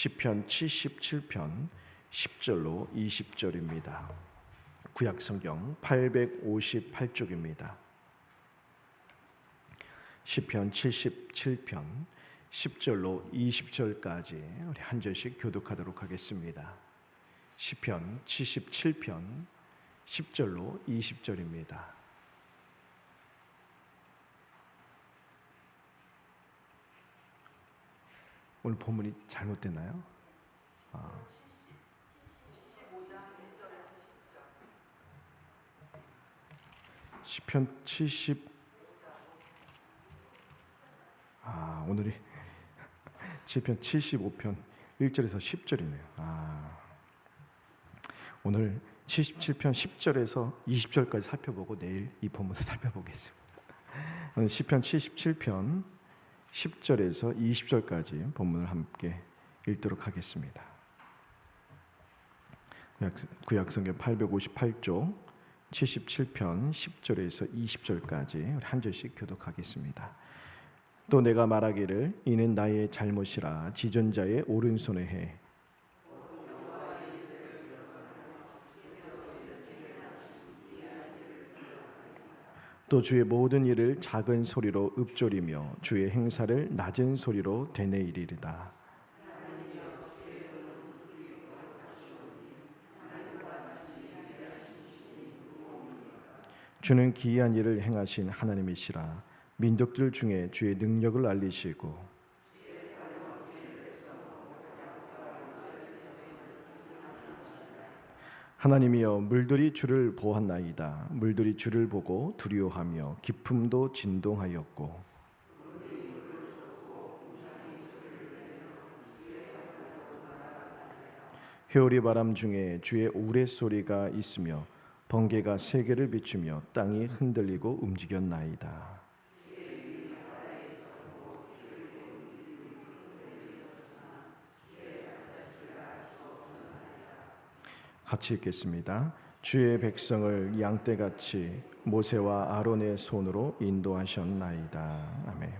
시편 77편 10절로 20절입니다. 구약성경 858쪽입니다. 시편 77편 10절로 20절까지 우리 한 절씩 교독하도록 하겠습니다. 시편 77편 10절로 20절입니다. 오늘 본문이 잘못됐나요? 시편 70 오늘이 시편 75편 1절에서 10절이네요. 오늘 77편 10절에서 20절까지 살펴보고 내일 이 본문을 살펴보겠습니다. 오늘 시편 77편 10절에서 20절까지 본문을 함께 읽도록 하겠습니다. 구약성경 858쪽 77편 10절에서 20절까지 한 절씩 교독하겠습니다. 또 내가 말하기를 이는 나의 잘못이라 지존자의 오른손에 해 또 주의 모든 일을 작은 소리로 읊조리며 주의 행사를 낮은 소리로 되뇌이리이다. 주는 기이한 일을 행하신 하나님이시라. 민족들 중에 주의 능력을 알리시고 하나님이여 물들이 주를 보았나이다. 물들이 주를 보고 두려워하며 기품도 진동하였고 회오리 바람 중에 주의 우레소리가 있으며 번개가 세계를 비추며 땅이 흔들리고 움직였나이다. 같이 읽겠습니다. 주의 백성을 양떼같이 모세와 아론의 손으로 인도하셨나이다. 아멘.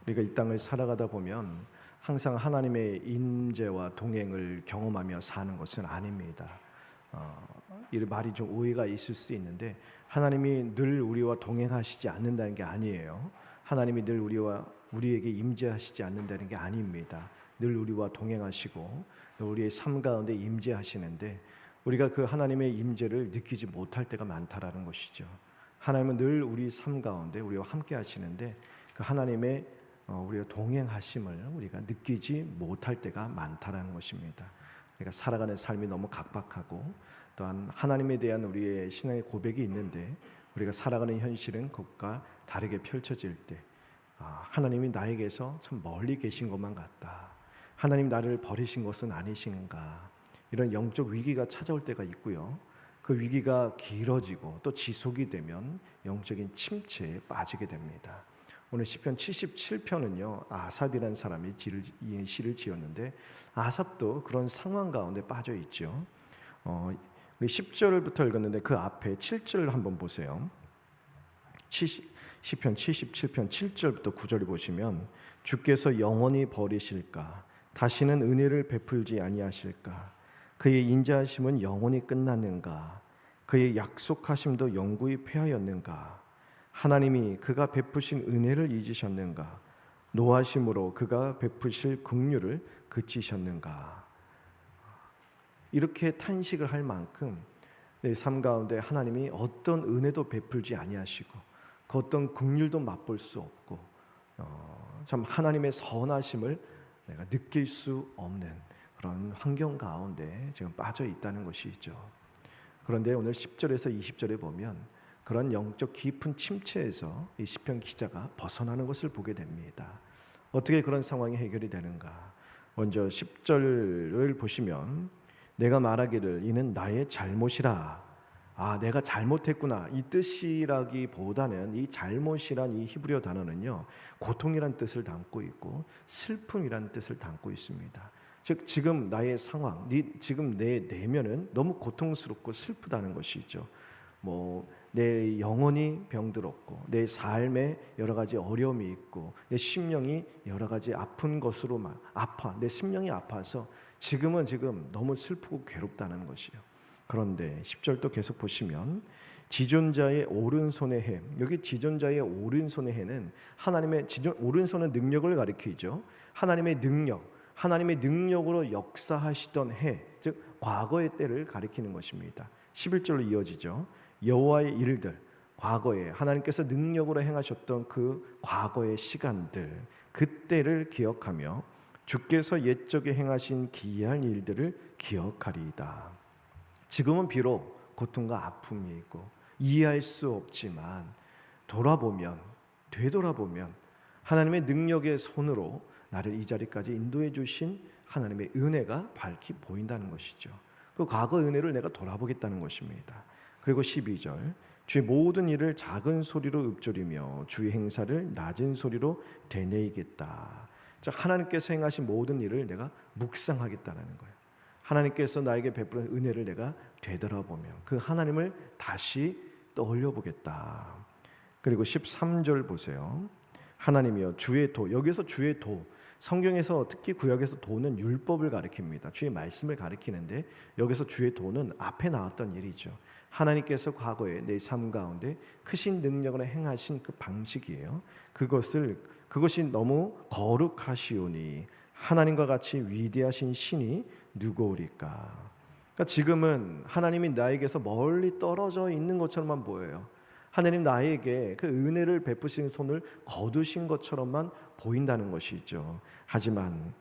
우리가 이 땅을 살아가다 보면 항상 하나님의 임재와 동행을 경험하며 사는 것은 아닙니다. 이 말이 좀 오해가 있을 수 있는데 하나님이 늘 우리와 동행하시지 않는다는 게 아니에요. 하나님이 늘 우리에게 임재하시지 않는다는 게 아닙니다. 늘 우리와 동행하시고 우리의 삶 가운데 임재하시는데 우리가 그 하나님의 임재를 느끼지 못할 때가 많다라는 것이죠. 하나님은 늘 우리 삶 가운데 우리와 함께 하시는데 그 하나님의 우리와 동행하심을 우리가 느끼지 못할 때가 많다라는 것입니다. 우리가 살아가는 삶이 너무 각박하고 또한 하나님에 대한 우리의 신앙의 고백이 있는데 우리가 살아가는 현실은 그것과 다르게 펼쳐질 때 하나님이 나에게서 참 멀리 계신 것만 같다. 하나님 나를 버리신 것은 아니신가. 이런 영적 위기가 찾아올 때가 있고요. 그 위기가 길어지고 또 지속이 되면 영적인 침체에 빠지게 됩니다. 오늘 시편 77편은요 아삽이라는 사람이 이 시를 지었는데 아삽도 그런 상황 가운데 빠져 있죠. 우리 10절부터 읽었는데 그 앞에 7절을 한번 보세요. 시편 77편 7절부터 9절을 보시면 주께서 영원히 버리실까 다시는 은혜를 베풀지 아니하실까 그의 인자하심은 영원히 끝났는가 그의 약속하심도 영구히 패하였는가 하나님이 그가 베푸신 은혜를 잊으셨는가 노하심으로 그가 베푸실 긍휼을 그치셨는가. 이렇게 탄식을 할 만큼 내 삶 가운데 하나님이 어떤 은혜도 베풀지 아니하시고 그 어떤 긍휼도 맛볼 수 없고 참 하나님의 선하심을 내가 느낄 수 없는 그런 환경 가운데 지금 빠져 있다는 것이죠. 그런데 오늘 10절에서 20절에 보면 그런 영적 깊은 침체에서 이 시편 기자가 벗어나는 것을 보게 됩니다. 어떻게 그런 상황이 해결이 되는가? 먼저 10절을 보시면 내가 말하기를 이는 나의 잘못이라. 내가 잘못했구나 이 뜻이라기보다는 이 잘못이란 이 히브리어 단어는요 고통이란 뜻을 담고 있고 슬픔이란 뜻을 담고 있습니다. 즉 지금 나의 상황, 지금 내 내면은 너무 고통스럽고 슬프다는 것이죠. 내 영혼이 병들었고 내 삶에 여러 가지 어려움이 있고 내 심령이 여러 가지 아픈 것으로만 내 심령이 아파서 지금 너무 슬프고 괴롭다는 것이요. 그런데 10절도 계속 보시면 지존자의 오른손의 해, 여기 지존자의 오른손의 해는 하나님의 오른손은 능력을 가리키죠. 하나님의 능력으로 역사하시던 해, 즉 과거의 때를 가리키는 것입니다. 11절로 이어지죠. 여호와의 일들, 과거에 하나님께서 능력으로 행하셨던 그 과거의 시간들, 그때를 기억하며 주께서 옛적에 행하신 기이한 일들을 기억하리이다. 지금은 비록 고통과 아픔이 있고 이해할 수 없지만 되돌아보면 하나님의 능력의 손으로 나를 이 자리까지 인도해 주신 하나님의 은혜가 밝히 보인다는 것이죠. 그 과거 은혜를 내가 돌아보겠다는 것입니다. 그리고 12절, 주의 모든 일을 작은 소리로 읊조리며 주의 행사를 낮은 소리로 되뇌이겠다. 즉 하나님께서 행하신 모든 일을 내가 묵상하겠다는 거예요. 하나님께서 나에게 베푸는 은혜를 내가 되돌아보며 그 하나님을 다시 떠올려 보겠다. 그리고 13절 보세요. 하나님이여 주의 도, 여기서 주의 도, 성경에서 특히 구약에서 도는 율법을 가리킵니다. 주의 말씀을 가리키는데 여기서 주의 도는 앞에 나왔던 일이죠. 하나님께서 과거에 내 삶 가운데 크신 능력을 행하신 그 방식이에요. 그것이 너무 거룩하시오니 하나님과 같이 위대하신 신이 누구오리까. 그러니까 지금은 하나님이 나에게서 멀리 떨어져 있는 것처럼만 보여요. 하나님 나에게 그 은혜를 베푸신 손을 거두신 것처럼만 보인다는 것이죠. 하지만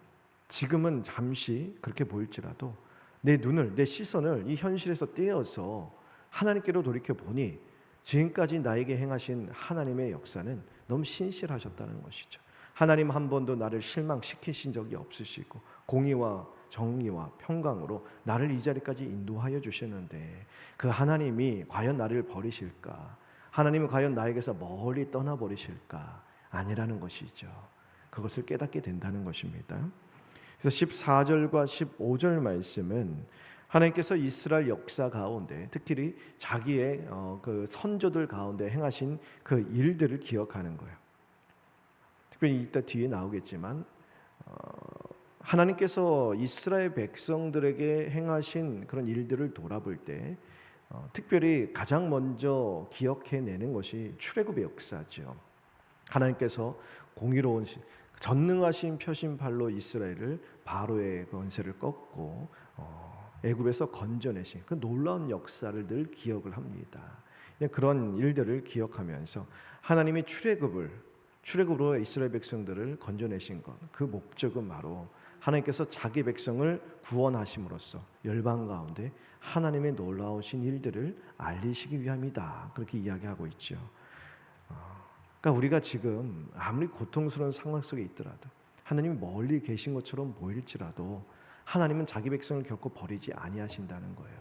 지금은 잠시 그렇게 보일지라도 내 시선을 이 현실에서 떼어서 하나님께로 돌이켜 보니 지금까지 나에게 행하신 하나님의 역사는 너무 신실하셨다는 것이죠. 하나님 한 번도 나를 실망시키신 적이 없으시고 공의와 정의와 평강으로 나를 이 자리까지 인도하여 주셨는데 그 하나님이 과연 나를 버리실까? 하나님은 과연 나에게서 멀리 떠나버리실까? 아니라는 것이죠. 그것을 깨닫게 된다는 것입니다. 그래서 14절과 15절 말씀은 하나님께서 이스라엘 역사 가운데 특히 자기의 그 선조들 가운데 행하신 그 일들을 기억하는 거예요. 특별히 이따 뒤에 나오겠지만 하나님께서 이스라엘 백성들에게 행하신 그런 일들을 돌아볼 때 특별히 가장 먼저 기억해내는 것이 출애굽의 역사죠. 하나님께서 공의로운 전능하신 표심팔로 이스라엘을 바로의 권세를 꺾고 애굽에서 건져내신 그 놀라운 역사를 늘 기억을 합니다. 그런 일들을 기억하면서 하나님이 출애굽으로 이스라엘 백성들을 건져내신 것, 그 목적은 바로 하나님께서 자기 백성을 구원하심으로써 열방 가운데 하나님의 놀라우신 일들을 알리시기 위함이다. 그렇게 이야기하고 있죠. 그러니까 우리가 지금 아무리 고통스러운 상황 속에 있더라도 하나님이 멀리 계신 것처럼 보일지라도 하나님은 자기 백성을 결코 버리지 아니하신다는 거예요.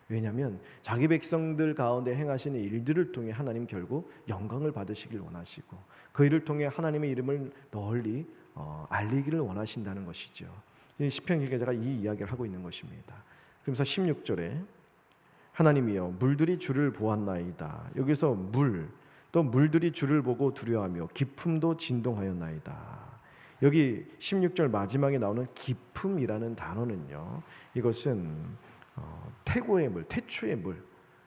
왜냐하면 자기 백성들 가운데 행하시는 일들을 통해 하나님 결국 영광을 받으시길 원하시고 그 일을 통해 하나님의 이름을 널리 알리기를 원하신다는 것이죠. 시편 기자가 이 이야기를 하고 있는 것입니다. 그러면서 16절에 하나님이여 물들이 주를 보았나이다. 여기서 또 물들이 주를 보고 두려워하며 깊음도 진동하였나이다. 여기 16절 마지막에 나오는 깊음이라는 단어는요, 이것은 태초의 물,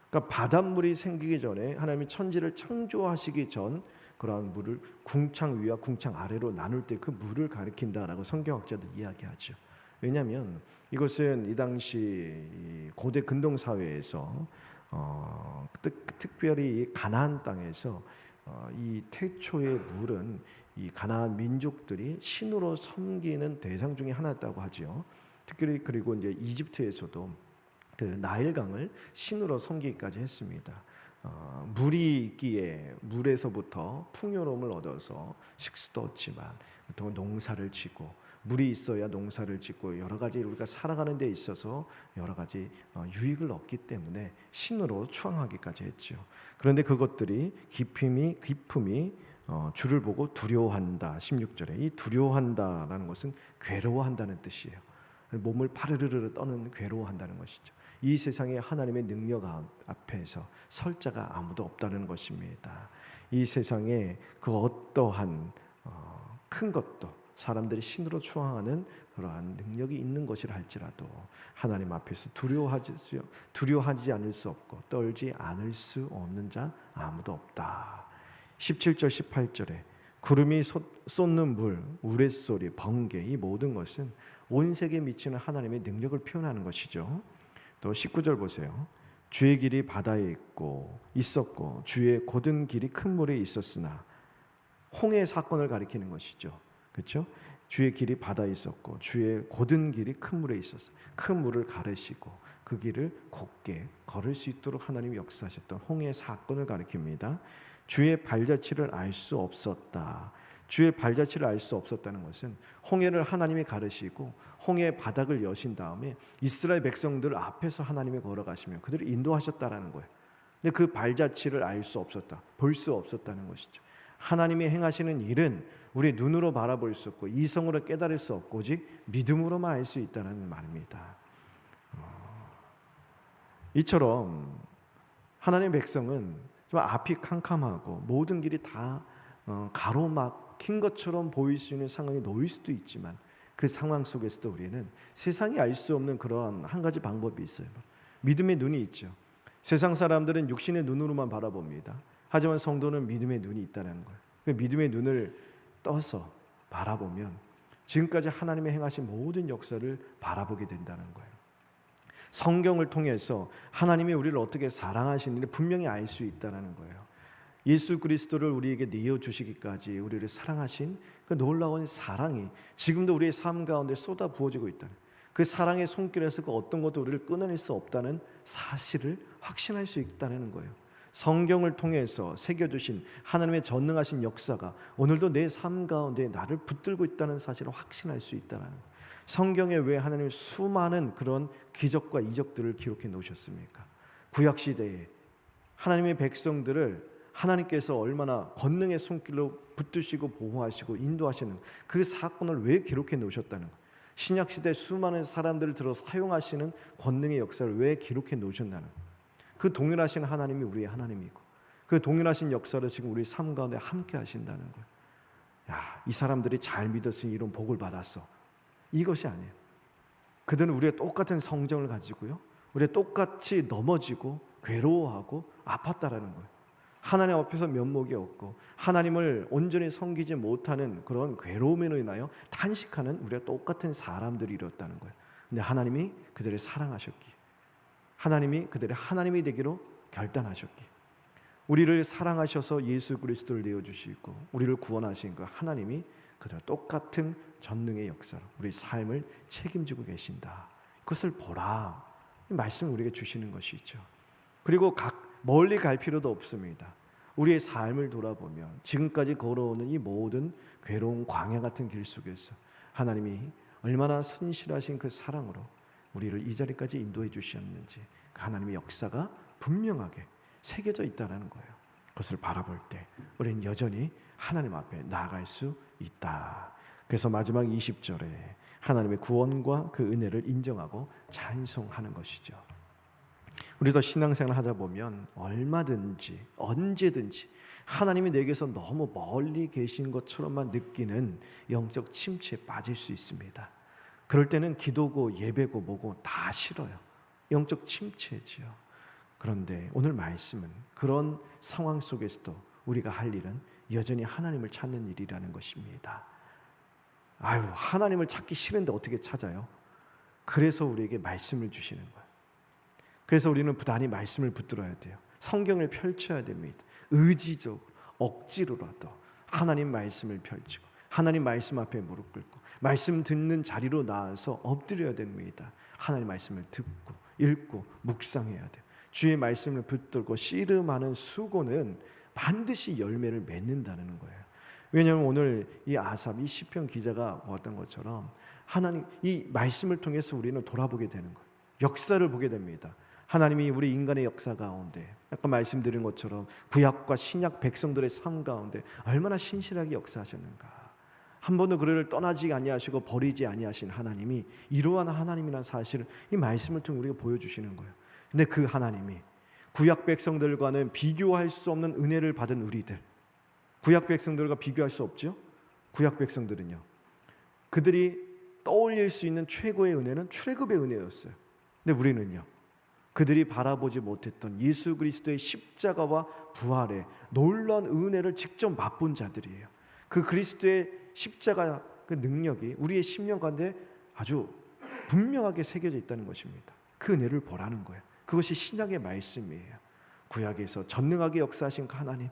그러니까 바닷물이 생기기 전에 하나님이 천지를 창조하시기 전 그러한 물을 궁창 위와 궁창 아래로 나눌 때 그 물을 가리킨다라고 성경학자들 이야기하죠. 왜냐하면 이것은 이 당시 고대 근동 사회에서 특별히 이 가나안 땅에서 이 태초의 물은 이 가나안 민족들이 신으로 섬기는 대상 중에 하나였다고 하죠. 특별히 그리고 이제 이집트에서도 그 나일강을 신으로 섬기기까지 했습니다. 물이 있기에 물에서부터 풍요로움을 얻어서 식수도 얻지만 또 농사를 짓고 물이 있어야 농사를 짓고 여러 가지 우리가 살아가는 데 있어서 여러 가지 유익을 얻기 때문에 신으로 추앙하기까지 했죠. 그런데 그것들이 깊음이 주를 보고 두려워한다. 16절에 이 두려워한다라는 것은 괴로워한다는 뜻이에요. 몸을 파르르르 떠는 괴로워한다는 것이죠. 이 세상에 하나님의 능력 앞에서 설 자가 아무도 없다는 것입니다. 이 세상에 그 어떠한 큰 것도 사람들이 신으로 추앙하는 그러한 능력이 있는 것이라 할지라도 하나님 앞에서 두려워하지 않을 수 없고 떨지 않을 수 없는 자 아무도 없다. 17절 18절에 구름이 쏟는 물, 우레소리, 번개 이 모든 것은 온 세계에 미치는 하나님의 능력을 표현하는 것이죠. 또 19절 보세요. 주의 길이 바다에 있었고 주의 곧은 길이 큰 물에 있었으나 홍해 사건을 가리키는 것이죠. 그렇죠? 주의 길이 바다에 있었고 주의 곧은 길이 큰 물에 있었어. 큰 물을 가르시고 그 길을 곧게 걸을 수 있도록 하나님이 역사하셨던 홍해 사건을 가리킵니다. 주의 발자취를 알 수 없었다. 주의 발자취를 알 수 없었다는 것은 홍해를 하나님이 가르시고 홍해의 바닥을 여신 다음에 이스라엘 백성들 앞에서 하나님이 걸어가시며 그들을 인도하셨다라는 거예요. 근데 그 발자취를 알 수 없었다, 볼 수 없었다는 것이죠. 하나님이 행하시는 일은 우리 눈으로 바라볼 수 없고 이성으로 깨달을 수 없고 오직 믿음으로만 알 수 있다는 말입니다. 이처럼 하나님의 백성은 좀 앞이 캄캄하고 모든 길이 다 가로막힌 것처럼 보일 수 있는 상황에 놓일 수도 있지만 그 상황 속에서도 우리는 세상이 알 수 없는 그런 한 가지 방법이 있어요. 믿음의 눈이 있죠. 세상 사람들은 육신의 눈으로만 바라봅니다. 하지만 성도는 믿음의 눈이 있다는 거예요. 그 믿음의 눈을 떠서 바라보면 지금까지 하나님의 행하신 모든 역사를 바라보게 된다는 거예요. 성경을 통해서 하나님이 우리를 어떻게 사랑하시는지 분명히 알 수 있다는 거예요. 예수 그리스도를 우리에게 내어주시기까지 우리를 사랑하신 그 놀라운 사랑이 지금도 우리의 삶 가운데 쏟아 부어지고 있다는, 그 사랑의 손길에서 그 어떤 것도 우리를 끊어낼 수 없다는 사실을 확신할 수 있다는 거예요. 성경을 통해서 새겨주신 하나님의 전능하신 역사가 오늘도 내 삶 가운데 나를 붙들고 있다는 사실을 확신할 수 있다는 거예요. 성경에 왜 하나님이 수많은 그런 기적과 이적들을 기록해 놓으셨습니까? 구약시대에 하나님의 백성들을 하나님께서 얼마나 권능의 손길로 붙드시고 보호하시고 인도하시는 그 사건을 왜 기록해 놓으셨다는 거예요. 신약시대 수많은 사람들을 들어 사용하시는 권능의 역사를 왜 기록해 놓으셨다는 거예요. 그 동일하신 하나님이 우리의 하나님이고 그 동일하신 역사를 지금 우리 삶 가운데 함께 하신다는 거예요. 야, 이 사람들이 잘 믿었으니 이런 복을 받았어. 이것이 아니에요. 그들은 우리의 똑같은 성정을 가지고요, 우리의 똑같이 넘어지고 괴로워하고 아팠다라는 거예요. 하나님 앞에서 면목이 없고 하나님을 온전히 섬기지 못하는 그런 괴로움으로 인하여 탄식하는 우리가 똑같은 사람들이었다는 거예요. 근데 하나님이 그들을 사랑하셨기에, 하나님이 그들의 하나님이 되기로 결단하셨기에, 우리를 사랑하셔서 예수 그리스도를 내어주시고 우리를 구원하신 그 하나님이 그들 똑같은 전능의 역사로 우리 삶을 책임지고 계신다. 그것을 보라. 이 말씀을 우리에게 주시는 것이죠. 그리고 멀리 갈 필요도 없습니다. 우리의 삶을 돌아보면 지금까지 걸어오는 이 모든 괴로운 광야 같은 길 속에서 하나님이 얼마나 선실하신 그 사랑으로 우리를 이 자리까지 인도해 주셨는지 그 하나님의 역사가 분명하게 새겨져 있다는 거예요. 그것을 바라볼 때 우리는 여전히 하나님 앞에 나아갈 수 있다. 그래서 마지막 20절에 하나님의 구원과 그 은혜를 인정하고 찬송하는 것이죠. 우리도 신앙생활 하다 보면 얼마든지 언제든지 하나님이 내게서 너무 멀리 계신 것처럼만 느끼는 영적 침체에 빠질 수 있습니다. 그럴 때는 기도고 예배고 뭐고 다 싫어요. 영적 침체지요. 그런데 오늘 말씀은 그런 상황 속에서도 우리가 할 일은 여전히 하나님을 찾는 일이라는 것입니다. 하나님을 찾기 싫은데 어떻게 찾아요? 그래서 우리에게 말씀을 주시는 거예요. 그래서 우리는 부단히 말씀을 붙들어야 돼요. 성경을 펼쳐야 됩니다. 의지적으로 억지로라도 하나님 말씀을 펼치고 하나님 말씀 앞에 무릎 꿇고 말씀 듣는 자리로 나와서 엎드려야 됩니다. 하나님 말씀을 듣고 읽고 묵상해야 돼요. 주의 말씀을 붙들고 씨름하는 수고는 반드시 열매를 맺는다는 거예요. 왜냐하면 오늘 이 아삽, 이 시편 기자가 보았던 것처럼 하나님 이 말씀을 통해서 우리는 돌아보게 되는 거예요. 역사를 보게 됩니다. 하나님이 우리 인간의 역사 가운데 아까 말씀드린 것처럼 구약과 신약 백성들의 삶 가운데 얼마나 신실하게 역사하셨는가. 한 번도 그를 떠나지 아니하시고 버리지 아니하신 하나님이 이러한 하나님이라는 사실을 이 말씀을 통해 우리가 보여주시는 거예요. 근데 그 하나님이 구약 백성들과는 비교할 수 없는 은혜를 받은 우리들, 구약 백성들과 비교할 수 없죠. 구약 백성들은요, 그들이 떠올릴 수 있는 최고의 은혜는 출애굽의 은혜였어요. 근데 우리는요, 그들이 바라보지 못했던 예수 그리스도의 십자가와 부활의 놀라운 은혜를 직접 맛본 자들이에요. 그 그리스도의 십자가 그 능력이 우리의 심령 가운데 아주 분명하게 새겨져 있다는 것입니다. 그 은혜를 보라는 거예요. 그것이 신약의 말씀이에요. 구약에서 전능하게 역사하신 그 하나님,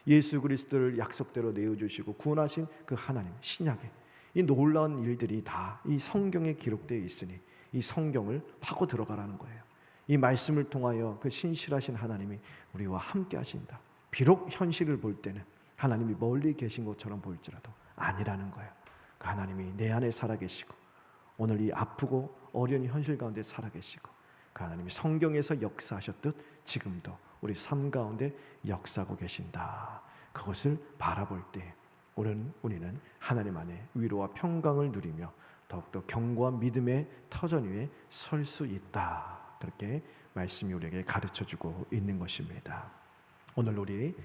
예수 그리스도를 약속대로 내어주시고 구원하신 그 하나님, 신약에 이 놀라운 일들이 다 이 성경에 기록되어 있으니 이 성경을 파고 들어가라는 거예요. 이 말씀을 통하여 그 신실하신 하나님이 우리와 함께 하신다. 비록 현실을 볼 때는 하나님이 멀리 계신 것처럼 보일지라도 아니라는 거예요. 그 하나님이 내 안에 살아계시고 오늘 이 아프고 어려운 현실 가운데 살아계시고 그 하나님이 성경에서 역사하셨듯 지금도 우리 삶 가운데 역사하고 계신다. 그것을 바라볼 때 우리는 하나님 안에 위로와 평강을 누리며 더욱더 견고한 믿음의 터전 위에 설 수 있다. 그렇게 말씀이 우리에게 가르쳐주고 있는 것입니다. 오늘 우리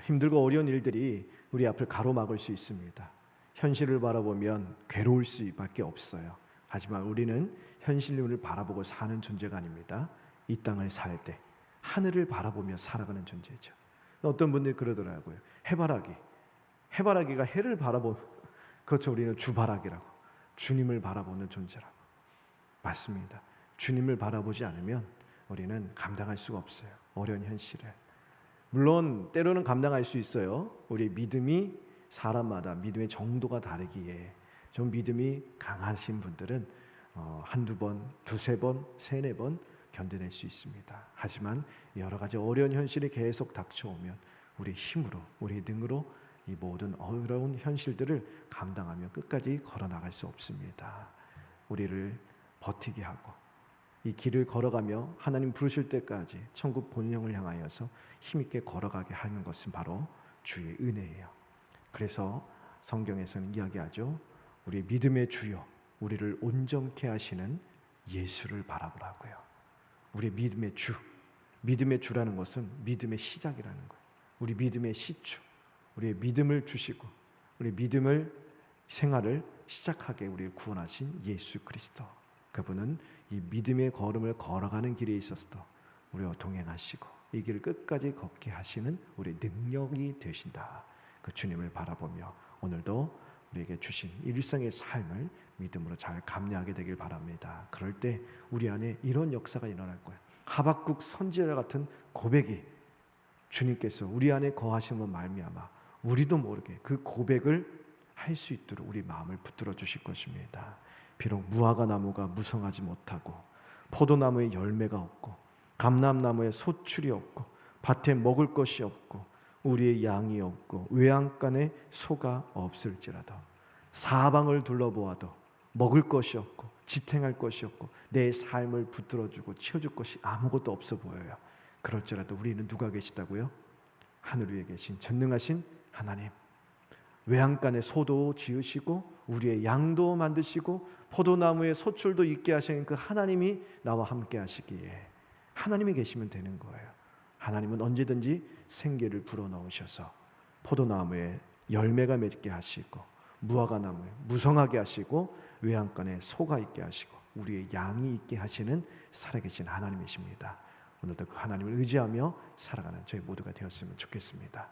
힘들고 어려운 일들이 우리 앞을 가로막을 수 있습니다. 현실을 바라보면 괴로울 수밖에 없어요. 하지만 우리는 현실을 바라보고 사는 존재가 아닙니다. 이 땅을 살 때 하늘을 바라보며 살아가는 존재죠. 어떤 분들이 그러더라고요. 해바라기가 해를 바라보는, 그렇죠, 우리는 주바라기라고, 주님을 바라보는 존재라고. 맞습니다. 주님을 바라보지 않으면 우리는 감당할 수가 없어요. 어려운 현실을. 물론 때로는 감당할 수 있어요. 우리 믿음이 사람마다 믿음의 정도가 다르기에 좀 믿음이 강하신 분들은 한두 번, 두세 번, 세네 번 견뎌낼 수 있습니다. 하지만 여러 가지 어려운 현실이 계속 닥쳐오면 우리 힘으로, 우리 능으로 이 모든 어려운 현실들을 감당하며 끝까지 걸어나갈 수 없습니다. 우리를 버티게 하고 이 길을 걸어가며 하나님 부르실 때까지 천국 본영을 향하여서 힘있게 걸어가게 하는 것은 바로 주의 은혜예요. 그래서 성경에서는 이야기하죠. 우리 믿음의 주요, 우리를 온전케 하시는 예수를 바라보라고요. 우리 믿음의 주, 믿음의 주라는 것은 믿음의 시작이라는 거예요. 우리 믿음의 시초, 우리의 믿음을 주시고 우리 믿음을 생활을 시작하게 우리를 구원하신 예수 그리스도, 그분은 이 믿음의 걸음을 걸어가는 길에 있어서도 우리와 동행하시고 이 길을 끝까지 걷게 하시는 우리 능력이 되신다. 그 주님을 바라보며 오늘도 우리에게 주신 일상의 삶을 믿음으로 잘 감내하게 되길 바랍니다. 그럴 때 우리 안에 이런 역사가 일어날 거예요. 하박국 선지자 같은 고백이 주님께서 우리 안에 거하심으로 말미암아 우리도 모르게 그 고백을 할 수 있도록 우리 마음을 붙들어 주실 것입니다. 비록 무화과 나무가 무성하지 못하고 포도나무에 열매가 없고 감람나무에 소출이 없고 밭에 먹을 것이 없고 우리의 양이 없고 외양간에 소가 없을지라도 사방을 둘러보아도 먹을 것이 없고 지탱할 것이 없고 내 삶을 붙들어주고 치워줄 것이 아무것도 없어 보여요. 그럴지라도 우리는 누가 계시다고요? 하늘 위에 계신 전능하신 하나님, 외양간에 소도 지으시고 우리의 양도 만드시고 포도나무에 소출도 있게 하시는 그 하나님이 나와 함께 하시기에 하나님이 계시면 되는 거예요. 하나님은 언제든지 생기를 불어넣으셔서 포도나무에 열매가 맺게 하시고 무화과나무에 무성하게 하시고 외양간에 소가 있게 하시고 우리의 양이 있게 하시는 살아계신 하나님이십니다. 오늘도 그 하나님을 의지하며 살아가는 저희 모두가 되었으면 좋겠습니다.